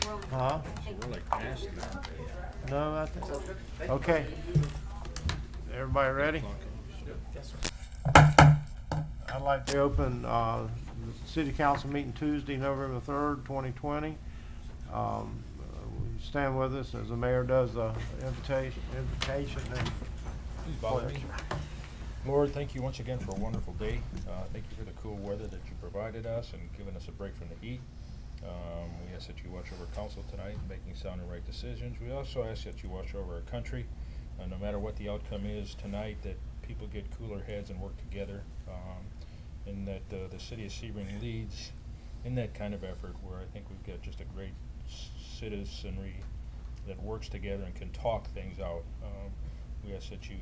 Huh? We're like past it. No, I think, okay. Everybody ready? I'd like to open, the city council meeting Tuesday, November 3rd, 2020. Stand with us as the mayor does the invitation and Please bow with me. Lord, thank you once again for a wonderful day. Thank you for the cool weather that you provided us and giving us a break from the heat. We ask that you watch over council tonight, making sound and right decisions. We also ask that you watch over our country. No matter what the outcome is tonight, that people get cooler heads and work together, and that the city of Sebring leads in that kind of effort where I think we've got just a great citizenry that works together and can talk things out. We ask that you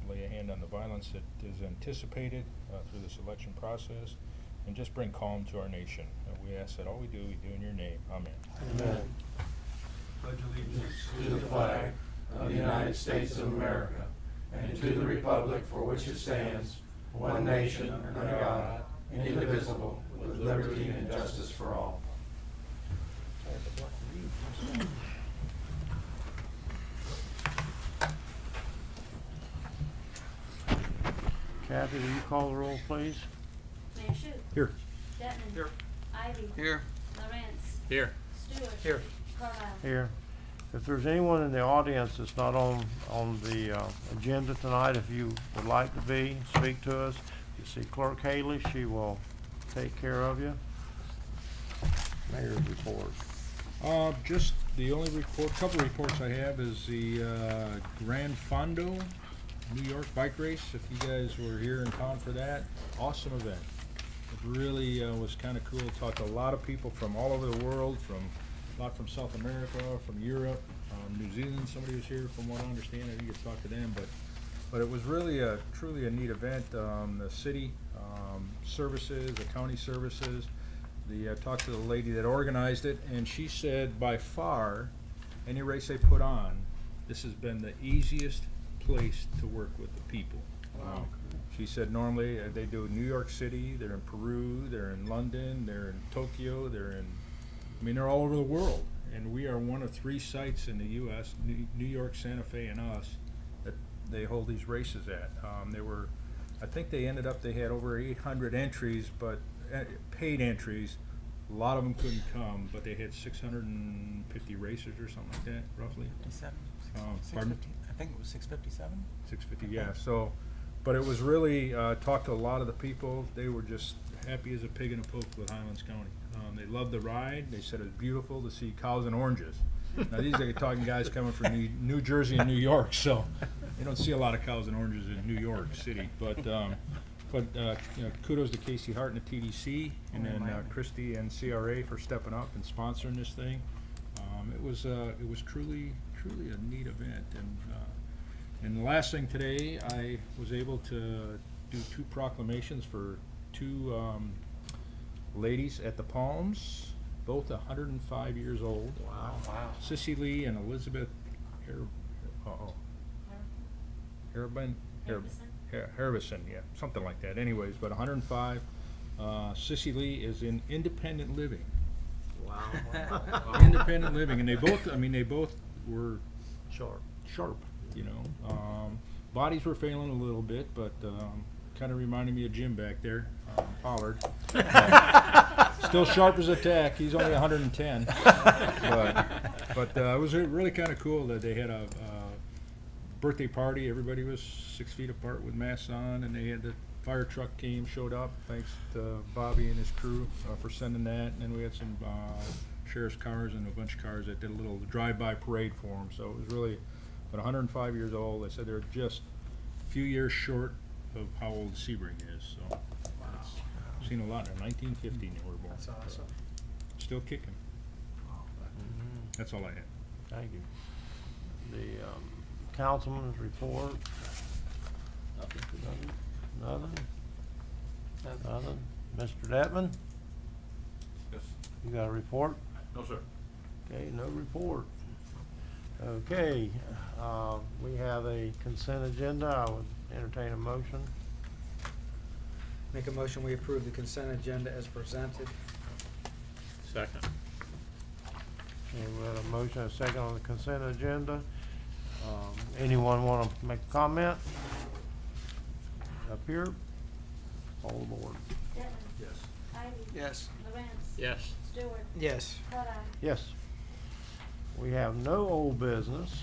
lay a hand on the violence that is anticipated through this election process and just bring calm to our nation. We ask that all we do in your name. Amen. Amen. Pledge allegiance to the flag of the United States of America and to the republic for which it stands, one nation, under God, indivisible, with liberty and justice for all. Kathy, will you call the roll, please? Mayor Shute. Here. Detman. Here. Ivy. Here. Lawrence. Here. Stewart. Here. Carlisle. Here. If there's anyone in the audience that's not on the agenda tonight, if you would like to be, speak to us. You see Clerk Haley, she will take care of you. Mayor's report. Just the only couple reports I have is the Grand Fondo New York bike race. If you guys were here in town for that, awesome event. It really was kind of cool. Talked to a lot of people from all over the world, a lot from South America, from Europe, New Zealand. Somebody was here, from what I understand. I didn't get to talk to them, but it was really truly a neat event. The city services, the county services. I talked to the lady that organized it, and she said by far, any race they put on, this has been the easiest place to work with the people. She said normally they do New York City, they're in Peru, they're in London, they're in Tokyo, they're all over the world. And we are one of 3 sites in the U.S., New York, Santa Fe, and us, that they hold these races at. I think they had over 800 entries, but paid entries. A lot of them couldn't come, but they had 650 racers or something like that, roughly. 57, Pardon? 650, I think it was 657. 650, yeah. So, but it was really, talked to a lot of the people. They were just happy as a pig in a poke with Highlands County. They loved the ride. They said it was beautiful to see cows and oranges. Now these are talking guys coming from New Jersey and New York, so you don't see a lot of cows and oranges in New York City. But kudos to Casey Hart and the TDC, and then Christy and CRA for stepping up and sponsoring this thing. It was truly a neat event. And the last thing today, I was able to do 2 proclamations for 2 ladies at the Palms, both 105 years old. Wow. Sissy Lee and Elizabeth Harbison, yeah, something like that. Anyways, but 105. Sissy Lee is in independent living. Wow. Independent living, and they both were sharp. You know, bodies were failing a little bit, but kind of reminded me of Jim back there, Pollard. Still sharp as a tack. He's only 110. But it was really kind of cool that they had a birthday party. Everybody was 6 feet apart with masks on, and they had the fire truck showed up. Thanks to Bobby and his crew for sending that. And then we had some sheriff's cars and a bunch of cars that did a little drive-by parade for them. So it was really, but 105 years old. They said they're just a few years short of how old Sebring is. So I've seen a lot. In 1915 they were born. That's awesome. Still kicking. That's all I had. Thank you. The councilman's report. Nothing. Mr. Detman, Yes. you got a report? No, sir. Okay, no report. Okay, we have a consent agenda. I would entertain a motion. Make a motion, we approve the consent agenda as presented. Second. Okay, we have a motion and a second on the consent agenda. Anyone want to make a comment? Up here? All aboard. Detman. Yes. Ivy. Yes. Lorenz. Yes. Stewart. Yes. Ledge. Yes. We have no old business.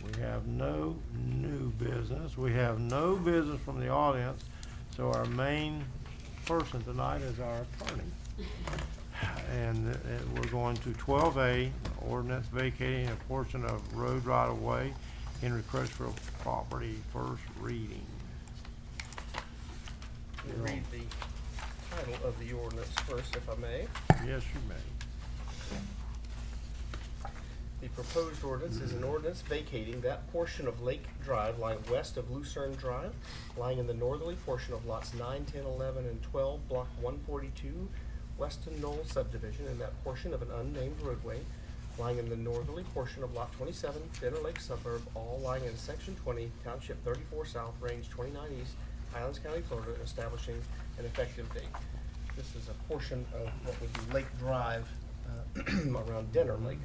We have no new business. We have no business from the audience. So our main person tonight is our attorney. And we're going to 12A, ordinance vacating a portion of road right-of-way in Crutchfield property, first reading. We'll read the title of the ordinance first, if I may. Yes, you may. The proposed ordinance is an ordinance vacating that portion of Lake Drive lying west of Lucerne Drive, lying in the northerly portion of lots 9, 10, 11, and 12, block 142, Weston Knoll subdivision, and that portion of an unnamed roadway lying in the northerly portion of lot 27, Dinner Lake suburb, all lying in section 20, township 34 south, range 29 east, Highlands County, Florida, establishing an effective date. This is a portion of what would be Lake Drive around Dinner Lake.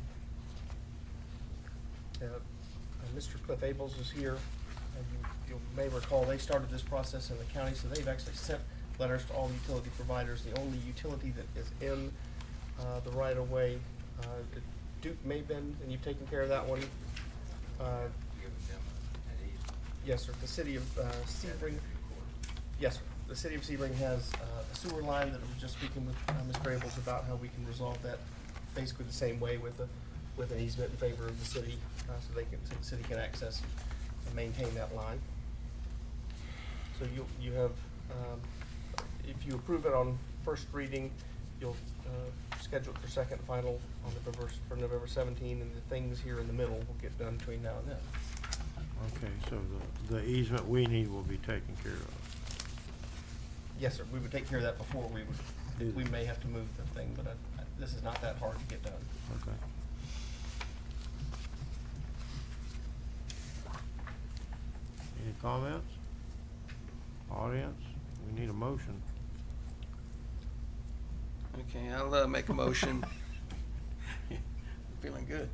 Mr. Cliff Abels is here. You may recall they started this process in the county, so they've actually sent letters to all the utility providers. The only utility that is in the right-of-way, Duke Maben, and you've taken care of that one. Yes, sir. The city of Sebring. Yes, sir. The city of Sebring has a sewer line that I was just speaking with Mr. Abels about how we can resolve that basically the same way with an easement in favor of the city, so the city can access and maintain that line. So you have, if you approve it on first reading, you'll schedule it for second and final on for November 17, and the things here in the middle will get done between now and then. Okay, so the easement we need will be taken care of. Yes, sir. We would take care of that before we may have to move the thing, but this is not that hard to get done. Okay. Any comments? Audience, we need a motion. Okay, I'll make a motion. Feeling good.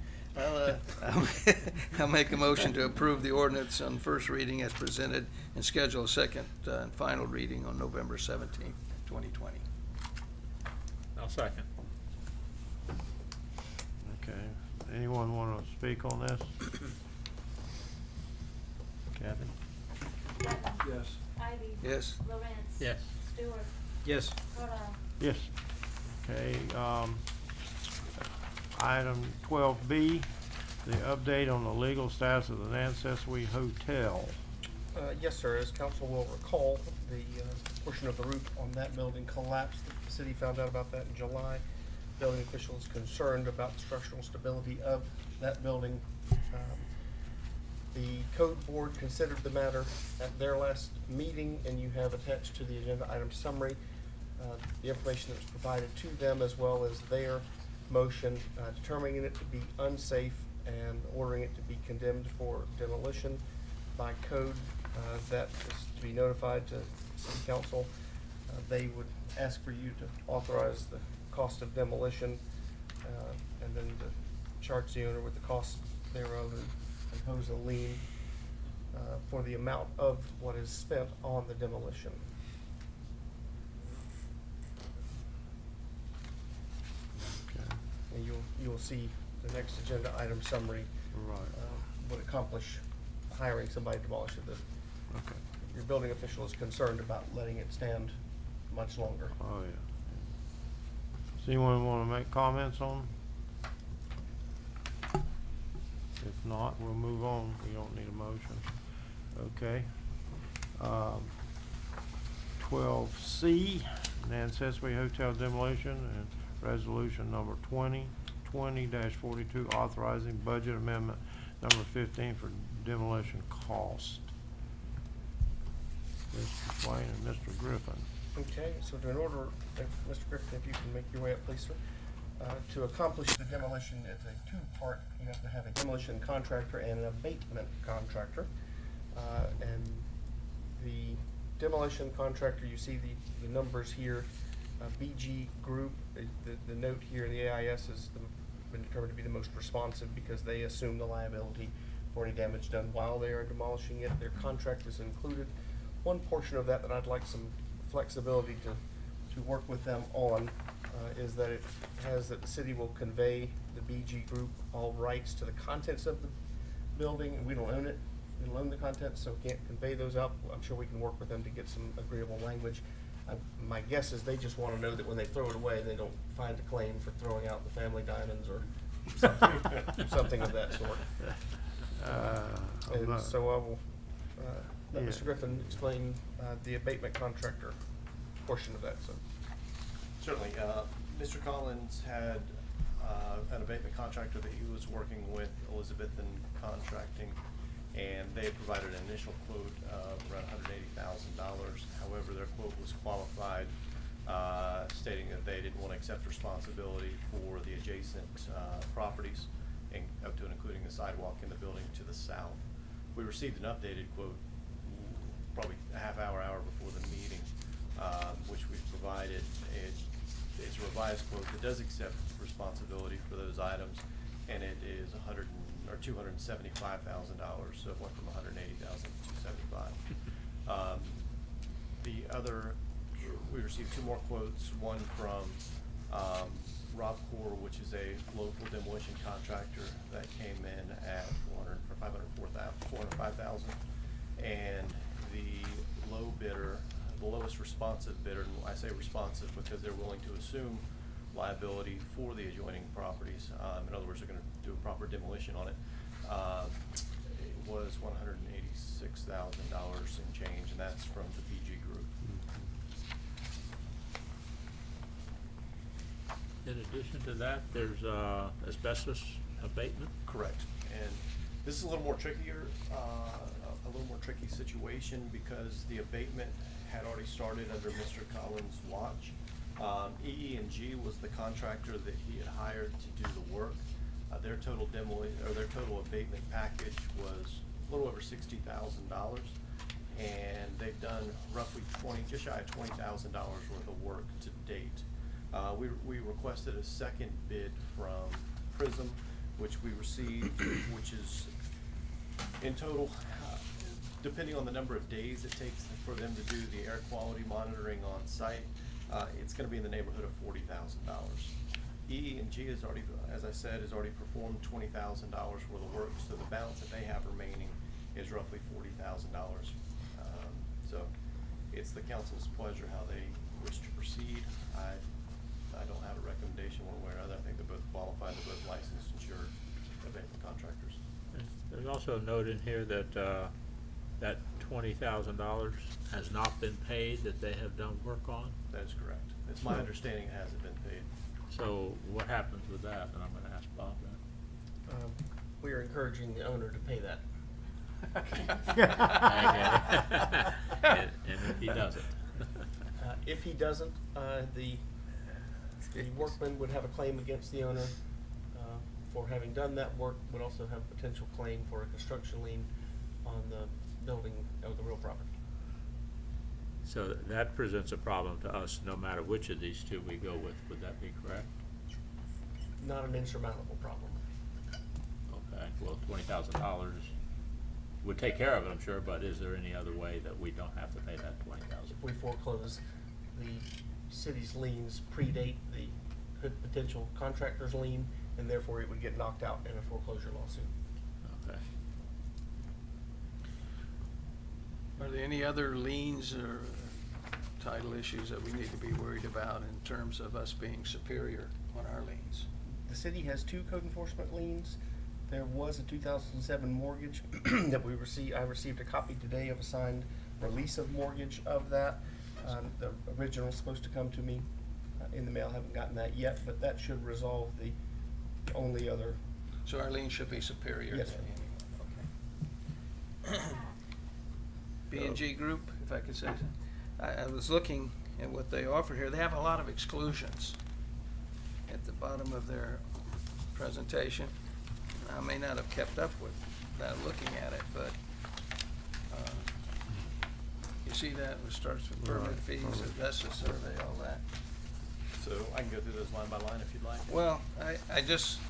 I'll make a motion to approve the ordinance on first reading as presented and schedule a second and final reading on November 17th, 2020. I'll second. Okay, anyone want to speak on this? Kathy? Detman. Yes. Ivy. Yes. Lorenz. Yes. Stewart. Yes. Ledge. Yes. Okay, item 12B, the update on the legal status of the Nancesui Hotel. Yes, sir. As council will recall, the portion of the roof on that building collapsed. The city found out about that in July. Building officials concerned about the structural stability of that building. The code board considered the matter at their last meeting, and you have attached to the agenda item summary the information that was provided to them, as well as their motion determining it to be unsafe and ordering it to be condemned for demolition by code. That is to be notified to city council. They would ask for you to authorize the cost of demolition and then to charge the owner with the cost thereof and impose a lien for the amount of what is spent on the demolition. Okay, And you'll see the next agenda item summary right, would accomplish hiring somebody to demolish it. okay. Your building official is concerned about letting it stand much longer. Oh, yeah. Does anyone want to make comments on? If not, we'll move on. We don't need a motion. Okay. 12C, Nancesui Hotel demolition and resolution number 2020-42 authorizing budget amendment number 15 for demolition cost. Mr. Swain and Mr. Griffin. Okay, so in order, Mr. Griffin, if you can make your way up, please, sir. To accomplish the demolition, it's a two-part. You have to have a demolition contractor and an abatement contractor. And the demolition contractor, you see the numbers here, BG Group. The note here in the AIS is been determined to be the most responsive because they assume the liability for any damage done while they are demolishing it. Their contract is included. One portion of that I'd like some flexibility to work with them on is that it has that the city will convey the BG Group all rights to the contents of the building, and we don't own it. We don't own the contents, so we can't convey those out. I'm sure we can work with them to get some agreeable language. My guess is they just want to know that when they throw it away, they don't find a claim for throwing out the family diamonds or something of that sort. I'm And not- so I will let Yeah. Mr. Griffin explain the abatement contractor portion of that, so. Certainly. Mr. Collins had an abatement contractor that he was working with, Elizabethan Contracting, and they had provided an initial quote of around $180,000. However, their quote was qualified, stating that they didn't want to accept responsibility for the adjacent properties, and up to and including the sidewalk in the building to the south. We received an updated quote probably a half hour before the meeting, which we provided. It's a revised quote that does accept responsibility for those items, and it is $275,000, so it went from $180,000 to $275,000. The other, we received two more quotes, one from Rob Core, which is a local demolition contractor that came in at $405,000, and the low bidder, the lowest responsive bidder, and I say responsive because they're willing to assume liability for the adjoining properties. In other words, they're gonna do a proper demolition on it. It was $186,000 and change, and that's from the BG Group. In addition to that, there's asbestos abatement. Correct. And this is a little more trickier, a little more tricky situation because the abatement had already started under Mr. Collins' watch. EE&G was the contractor that he had hired to do the work. Their total their total abatement package was a little over $60,000, and they've done roughly just shy of $20,000 worth of work to date. We requested a second bid from Prism, which we received, which is in total, depending on the number of days it takes for them to do the air quality monitoring on site, it's gonna be in the neighborhood of $40,000. EE&G has already, as I said, has already performed $20,000 worth of work, so the balance that they have remaining is roughly $40,000. So it's the council's pleasure how they wish to proceed. I don't have a recommendation one way or another. I think they're both qualified, they're both licensed, insured abatement contractors. There's also a note in here that that $20,000 has not been paid, that they have done work on. That is correct. It's my understanding it hasn't been paid. So what happens with that? And I'm gonna ask Bob that. We are encouraging the owner to pay that. And if he doesn't. If he doesn't, the workman would have a claim against the owner for having done that work, would also have potential claim for a construction lien on the building of the real property. So that presents a problem to us, no matter which of these two we go with. Would that be correct? Not an insurmountable problem. Okay, well, $20,000 would take care of it, I'm sure, but is there any other way that we don't have to pay that $20,000? If we foreclose, the city's liens predate the potential contractor's lien, and therefore it would get knocked out in a foreclosure lawsuit. Okay. Are there any other liens or title issues that we need to be worried about in terms of us being superior on our liens? The city has two code enforcement liens. There was a 2007 mortgage that I received a copy today of a signed release of mortgage of that. The original's supposed to come to me in the mail. Haven't gotten that yet, but that should resolve the only other. So our lien should be superior to Yes, sir. anyone, okay. B&G Group, if I could say so. I was looking at what they offer here. They have a lot of exclusions at the bottom of their presentation. I may not have kept up with that looking at it, but you see that, it starts with permit fees, asbestos survey, all that. So I can go through those line by line if you'd like. Well, I just,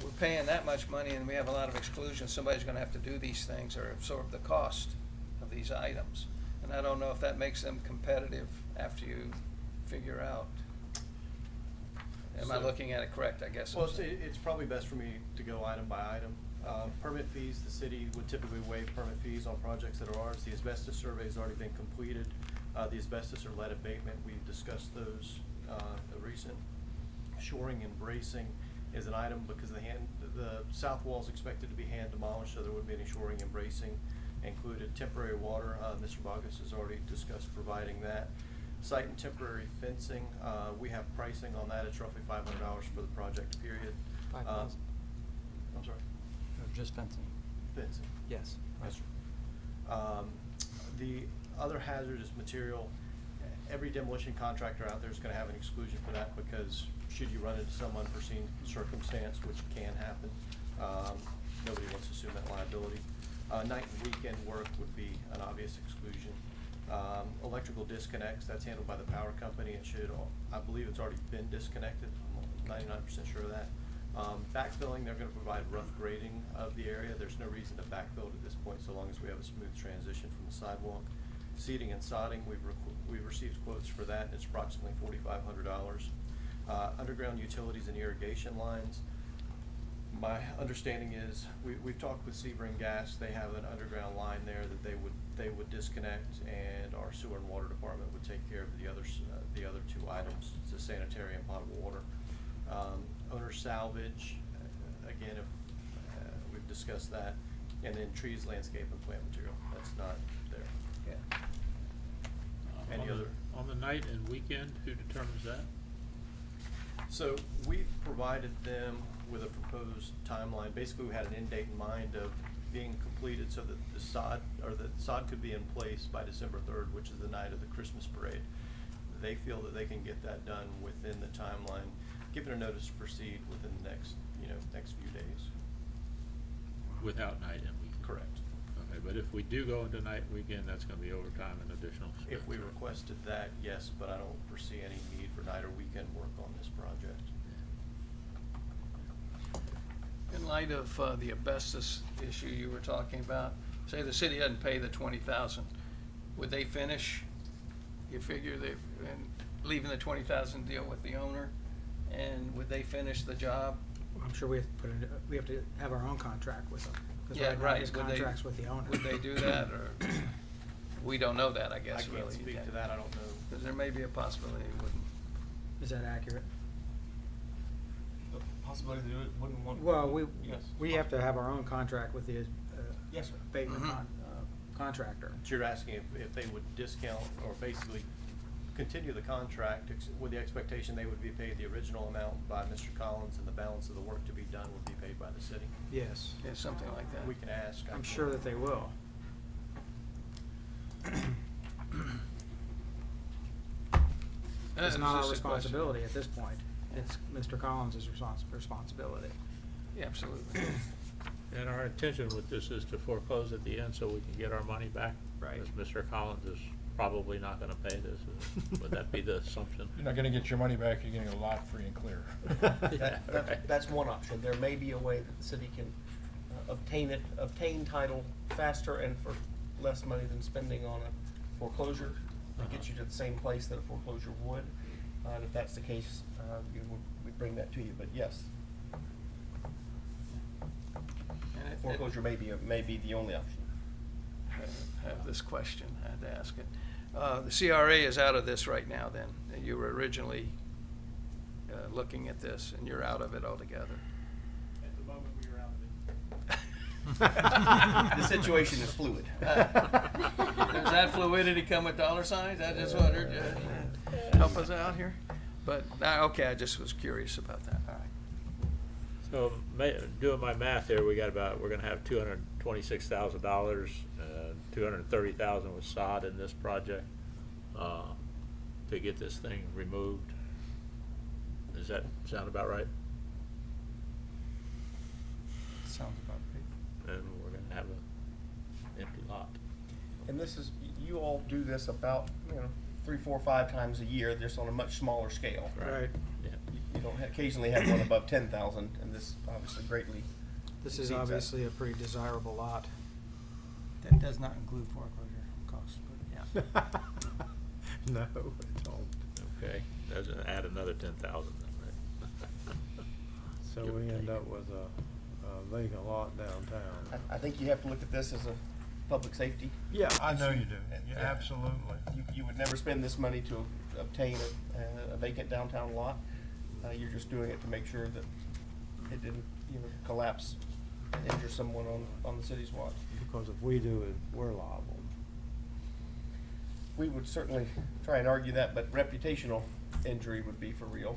we're paying that much money and we have a lot of exclusions, somebody's gonna have to do these things or absorb the cost of these items. And I don't know if that makes them competitive after you figure out. Am I So- looking at it correct, I guess? I'm Well, saying. it's probably best for me to go item by item. Permit fees, the city would typically waive permit fees on projects that are ours. The asbestos survey has already been completed. The asbestos or lead abatement, we've discussed those, the recent. Shoring and bracing is an item because the south wall is expected to be hand demolished, so there wouldn't be any shoring and bracing included. Temporary water, Mr. Bogus has already discussed providing that. Site and temporary fencing, we have pricing on that. It's roughly $500 for the project period. 5,000. I'm sorry, Just fencing. fencing. Yes. Yes, sir. The other hazardous material, every demolition contractor out there is gonna have an exclusion for that because should you run into some unforeseen circumstance, which can happen, nobody wants to assume that liability. Night and weekend work would be an obvious exclusion. Electrical disconnects, that's handled by the power company and I believe it's already been disconnected, I'm 99% sure of that. Backfilling, they're gonna provide rough grading of the area. There's no reason to backfill at this point, so long as we have a smooth transition from the sidewalk. Seating and sodding, we've received quotes for that, and it's approximately $4,500. Underground utilities and irrigation lines. My understanding is, we've talked with Sebring Gas, they have an underground line there that they would disconnect, and our sewer and water department would take care of the other two items, it's the sanitary and potable water. Owner salvage, again, if, we've discussed that, and then trees, landscape, and plant material, that's not there. Yeah. Any other? On the night and weekend, who determines that? So we've provided them with a proposed timeline. Basically, we had an end date in mind of being completed so that the sod could be in place by December 3rd, which is the night of the Christmas parade. They feel that they can get that done within the timeline, given a notice to proceed within the next few days. Without night and weekend? Correct. Okay, but if we do go into night and weekend, that's gonna be overtime and additional expense. If we requested that, yes, but I don't foresee any need for night or weekend work on this project. In light of the asbestos issue you were talking about, say the city doesn't pay the 20,000, would they finish? You figure and leaving the 20,000 deal with the owner, and would they finish the job? I'm sure we have to have our own contract with them. 'Cause Yeah, right now right. his Would they- contract's with the owner. Would they do that, or we don't know that, I I guess, really. can't speak to that, I don't know. Because there may be a possibility it wouldn't. Is that accurate? The possibility that it wouldn't want. Well, Yes. we have to have our own contract with the Yes, sir. abatement Mhm. contractor. So you're asking if they would discount or basically continue the contract with the expectation they would be paid the original amount by Mr. Collins and the balance of the work to be done would be paid by the city? Yes. Yeah, something like that. We can ask. I'm sure that they will. It's not our responsibility at this point. It's Mr. Collins' responsibility. Yeah, absolutely. And our intention with this is to foreclose at the end so we can get our money back. Right. As Mr. Collins is probably not gonna pay this, would that be the assumption? You're not gonna get your money back, you're getting a lot free and clear. Yeah, right. That's one option. There may be a way that the city can obtain title faster and for less money than spending on a foreclosure. That gets you to the same place that a foreclosure would. And if that's the case, we bring that to you, but yes, And foreclosure may be the only option. I have this question, I had to ask it. The CRA is out of this right now then. You were originally looking at this, and you're out of it altogether. At the moment, we are out of it. The situation is fluid. Does that fluidity come with dollar signs? I just wondered, help us out here? But, okay, I just was curious about that, all right. So, doing my math here, we're gonna have $226,000, $230,000 with sod in this project, to get this thing removed. Does that sound about right? Sounds about right. And we're gonna have an empty lot. And this is, you all do this about, 3, 4, 5 times a year, just on a much smaller scale. Right. Yeah. you don't occasionally have one above 10,000, and this obviously greatly. This is exceeds that. obviously a pretty desirable lot. That does not include foreclosure costs, but yeah. No, it don't. Okay, that's, add another 10,000 then, right? So Give or we end take. up with a vacant lot downtown. I think you have to look at this as a public safety. Yeah, I know you do. Yeah, Yeah. absolutely. You would never spend this money to obtain a vacant downtown lot. You're just doing it to make sure that it didn't, collapse and injure someone on the city's watch. Because if we do it, we're liable. We would certainly try and argue that, but reputational injury would be for real.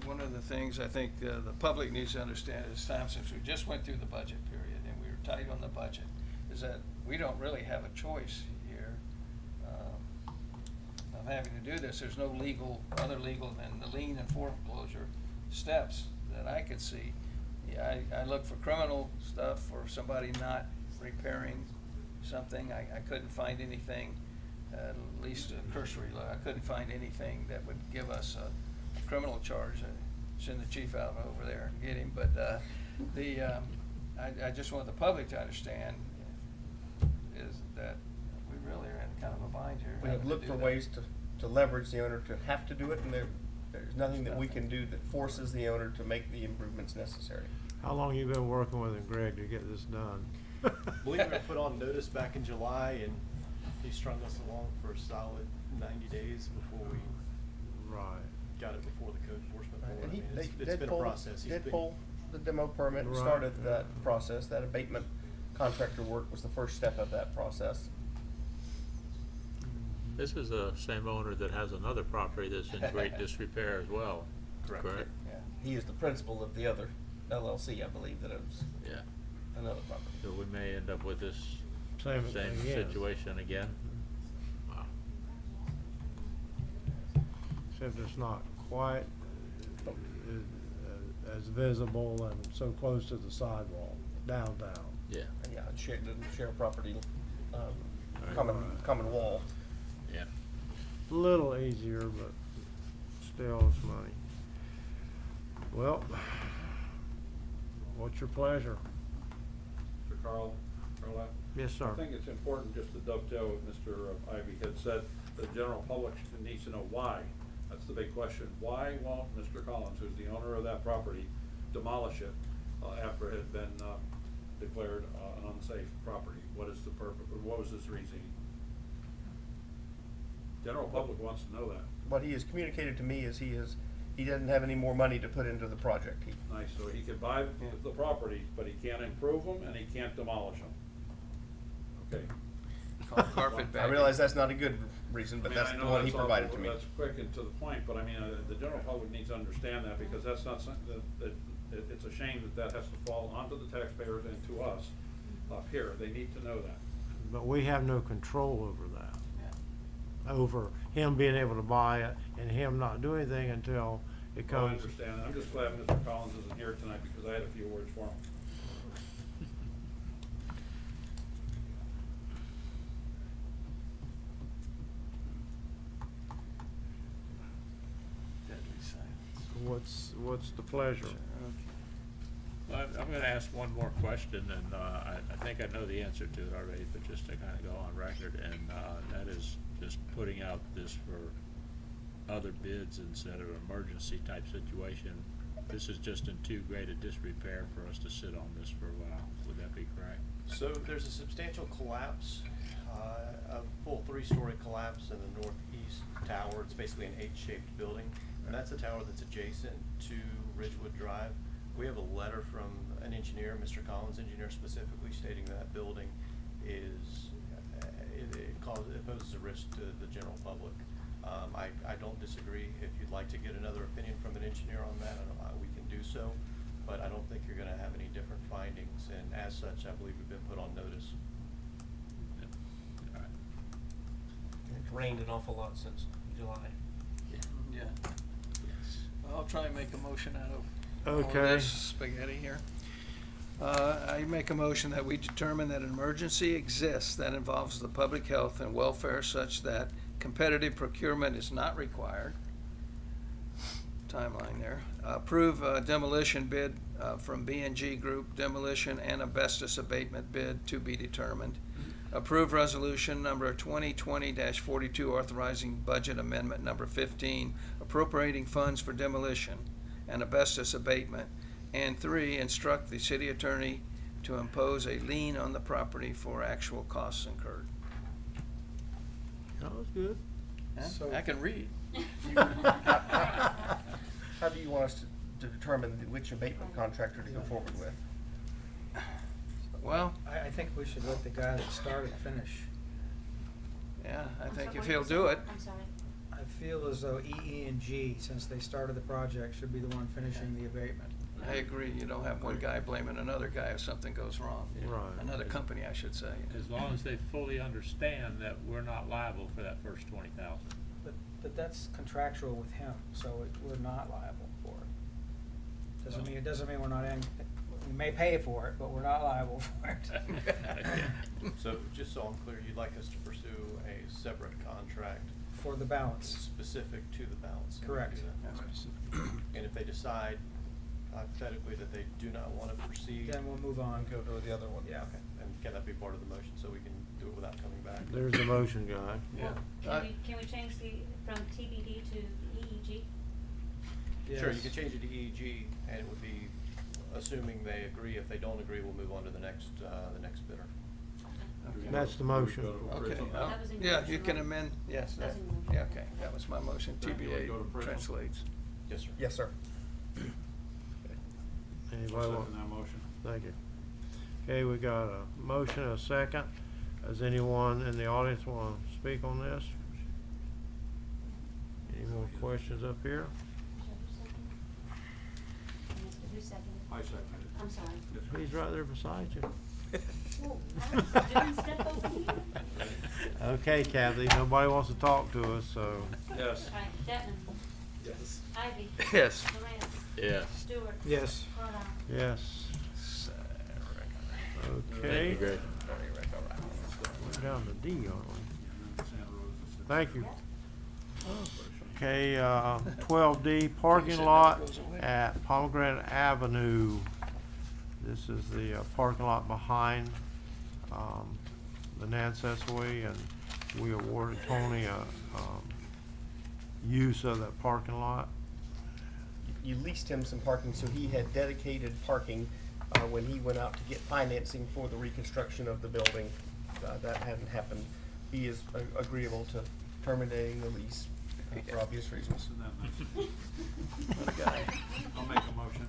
One of the things I think the public needs to understand is time since we just went through the budget period and we were tight on the budget, is that we don't really have a choice here of having to do this. There's no other legal than the lien and foreclosure steps that I could see. Yeah, I look for criminal stuff for somebody not repairing something. I couldn't find anything, at least a cursory look, I couldn't find anything that would give us a criminal charge. Send the chief out over there and get him, but I just want the public to understand is that we really are in kind of a bind here. We having have to looked do for that. ways to leverage the owner to have to do it, and there's nothing that we can do that forces the owner to make the improvements necessary. How long you been working with him, Greg, to get this done? Believe it, I put on notice back in July, and he strung us along for a solid 90 days before we Right. got it before the code enforcement board. And I he, mean, they it's did been a pull, process. He's did been- pull the demo permit and Right, started yeah. that process. That abatement contractor work was the first step of that process. This is the same owner that has another property that's in great disrepair as well. Correct. Yeah, he is the principal of the other LLC, I believe, that owns Yeah. another property. So we may end up with this Same same thing again. situation again. Wow. Except it's not quite as visible and so close to the sidewalk downtown. Yeah, And yeah, and doesn't share property, Right. common wall. yeah. Little easier, but still it's money. Well, what's your pleasure? Mr. Carl, Carla? Yes, sir. I think it's important just to dovetail what Mr. Ivy had said, the general public needs to know why. That's the big question. Why won't Mr. Collins, who's the owner of that property, demolish it after it had been declared an unsafe property? What is the purpose, or what was his reasoning? General public wants to know that. What he has communicated to me is he doesn't have any more money to put into the project. Nice, so he can buy the properties, but he can't improve them and he can't demolish them. Okay. Called carpetbagging. I realize that's not a good reason, but I mean, that's I the know one he that's all- provided to me. That's quick and to the point, but I mean, the general public needs to understand that, because that's not something it's a shame that has to fall onto the taxpayers and to us up here. They need to know that. But we have no control over that. Yeah. Over him being able to buy it and him not do anything until it I comes. understand. I'm just glad Mr. Collins isn't here tonight, because I had a few words for him. Deadly silence. What's the pleasure? Well, I'm gonna ask one more question, and I think I know the answer to it already, but just to kind of go on record, and that is just putting out this for other bids instead of an emergency type situation. This is just in too great a disrepair for us to sit on this for a while. Would that be correct? So there's a substantial collapse, a full 3-story collapse in the northeast tower. It's basically an H-shaped building, and that's the tower that's adjacent to Ridgewood Drive. We have a letter from an engineer, Mr. Collins, engineer specifically, stating that building is, it poses a risk to the general public. I don't disagree. If you'd like to get another opinion from an engineer on that, we can do so, but I don't think you're gonna have any different findings, and as such, I believe we've been put on notice. All right. It's rained an awful lot since July. Yeah. I'll try and make a motion out of all Okay. this spaghetti here. I make a motion that we determine that an emergency exists that involves the public health and welfare such that competitive procurement is not required. timeline there. Approve demolition bid from B&G Group, demolition and asbestos abatement bid to be determined. Approve resolution number 2020-42, authorizing budget amendment number 15, appropriating funds for demolition and asbestos abatement. And 3, instruct the city attorney to impose a lien on the property for actual costs incurred. That was good. So- I can read. How do you want us to determine which abatement contractor to go forward with? Well, I think we should let the guy that started finish. yeah, I I'm think sorry, if what he'll did you do say? it. I'm sorry. I feel as though EE&G, since they started the project, should be the one finishing the abatement. I agree. You don't have one guy blaming another guy if something goes wrong. Right. Another company, I should say. As long as they fully understand that we're not liable for that first 20,000. But that's contractual with him, so we're not liable for it. It doesn't mean we're not we may pay for it, but we're not liable for it. So just so I'm clear, you'd like us to pursue a separate contract For the balance, specific to the balance? Can we correct. do that? And if they decide hypothetically that they do not want to proceed, Then we'll move on. Go to the other one. Yeah. okay, and can that be part of the motion so we can do it without coming back? There's the motion, guy. Yeah. Can we change from TBD to EEG? Sure, you Yes. can change it to EEG, and it would be, assuming they agree. If they don't agree, we'll move on to the next bidder. That's the motion. Okay. That was in your Yeah, motion, you can right? amend, yes. That was in your motion. Yeah, okay, that was my motion. Then you wanna go to TBA prison? translates. Yes, sir. Yes, sir. Anybody want? Second that motion. Thank you. Okay, we got a motion, and a second. Does anyone in the audience want to speak on this? Any more questions up here? Who seconded? I second it. I'm sorry. Yes, sir. He's right there beside you. Whoa, I was doing stuff over here. Okay, Kathy, nobody wants to talk to us, so. Yes. All right, Detman, Yes. Ivy. Yes. Lawrence. Yes. Stewart. Yes. Carlisle. Yes. Thank Okay. you, Greg. We're down to D, aren't we? And then Santa Rosa said- Thank you. Okay, 12D, parking lot at Pomegranate Avenue. This is the parking lot behind the Nancet's-Way, and we awarded Tony a use of that parking lot. You leased him some parking, so he had dedicated parking when he went out to get financing for the reconstruction of the building. That hadn't happened. He is agreeable to terminating the lease for obvious reasons. Isn't that nice? What a guy. I'll make a motion.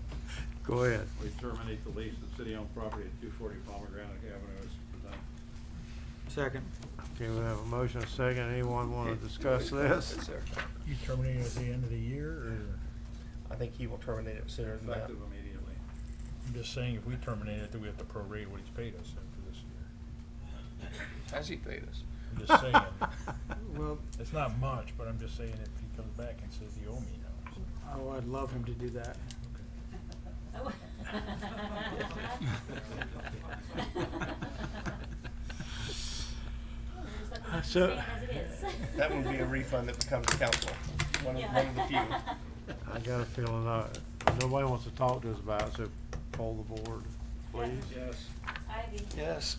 Go ahead. We terminate the lease of city-owned property at 240 Pomegranate Avenue as presented. Second. Okay, we have a motion, a second. Anyone want to discuss this? It's there. You terminate at the end of the year, or? I think he will terminate it sooner than that. Effective immediately. I'm just saying, if we terminate it, then we have to prorate what he's paid us for this year. Has he paid us? I'm just saying. Well, It's not much, but I'm just saying if he comes back and says you owe me now. oh, I'd love him to do that. Oh. So- As it is. That would be a refund that becomes council, one of the few. I got a feeling nobody wants to talk to us about it, so poll the board, please. Yes. Ivy. Yes.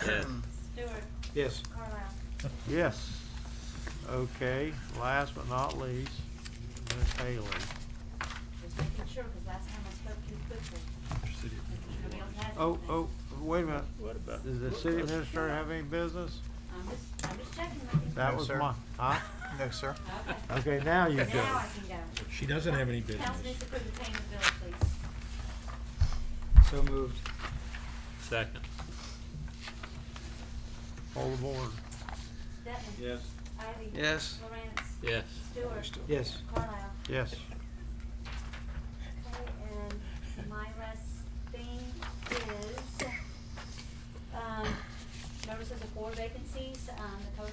Lawrence. Stewart. Yes. Carlisle. Yes. Okay, last but not least, Ms. Haley. Just making sure, because last time I spoke too quickly. Nobody else has Oh, anything. oh, wait a minute. What about? Does the city administrator have any business? I'm just checking with you. That was my, huh? No, sir. Okay. Okay, now you Now do. I can go. She doesn't have any business. Council needs to approve the payment of bills, please. So moved. Second. Poll the board. Detman. Yes. Ivy. Yes. Lawrence. Yes. Stewart. Yes. Carlisle. Yes. Okay, and my last thing is, notices of 4 vacancies. The code